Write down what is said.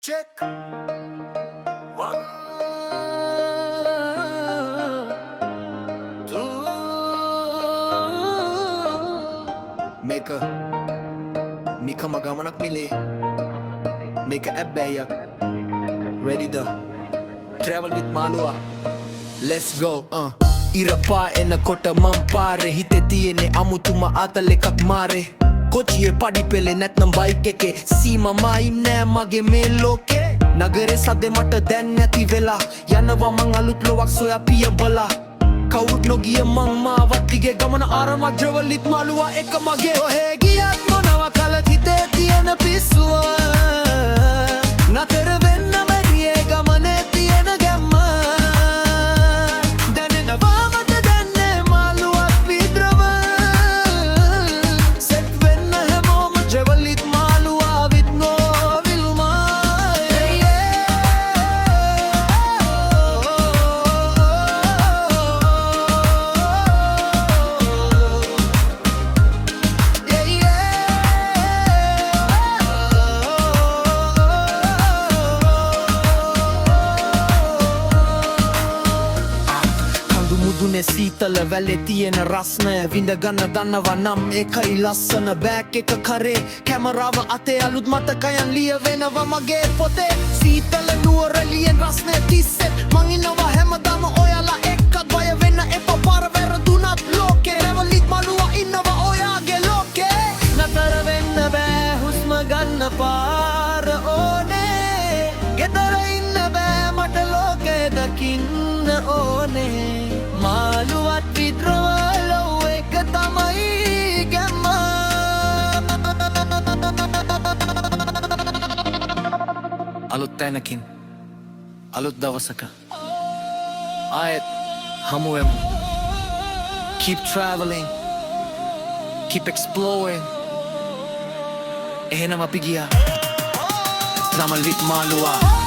check. One, two. Maker, Mika magamanak mili. Maker abbayak. Ready to travel with Malua. Let's go. Irapa එනකොට මං පාරේ හිතේ තියෙන්නේ අමුතුම ආතල් එකක් මාරේ කොචියේ පඩි පෙලේ නැත්නම් බයික් එකේ සීමමයි නෑ මගේ මේ ලෝකේ නගරේ සද්දේ මට දැන් නැති වෙලා යනවා මං අලුත් ලෝවක් සොයා පිය බලා කවුරුත් නොගිය මං මාවත් දිගේ ගමන ආරමක් ජවලිත් මාළුවා එක මගේ ඔහේ ගියත් මොනවා කලත් හිතේ තියෙන පිස්සුව නතර වෙන්න මැරියේ ගමනේ තියෙන ගැම්ම දුනේ සීතල වැලේ තියෙන රස්නය විඳ ගන්න දන්නවා නම් ඒකයි ලස්සන බෑග් එක කරේ කැමරාව අතේ අලුත් මතකයන් ලියවෙනවා මගේ පොතේ සීතල නුවරඑළියෙන් රස්නය තිස්සෙත් මං ඉන්නවා හැමදාම ඔයාලා එක්ක බය වෙන්න එපා පාර වැරදුනත් ලෝකේ රැවලිත් මළුවා ඉන්නවා ඔයාගේ ලෝකේ නතර වෙන්න බෑ හුස්ම ගන්න පාර ඕනේ ගෙදර ඉන්න බෑ මට ලෝකේ දකින්න ඕනේ මාළුවත් විද්‍රවලෝ එක තමයි ගැම්ම අලුත් තැනකින් අලුත් දවසක ආයෙත් හමුවෙමු keep traveling keep exploring එහෙනම් අපි ගියා Ramal with මාළුවා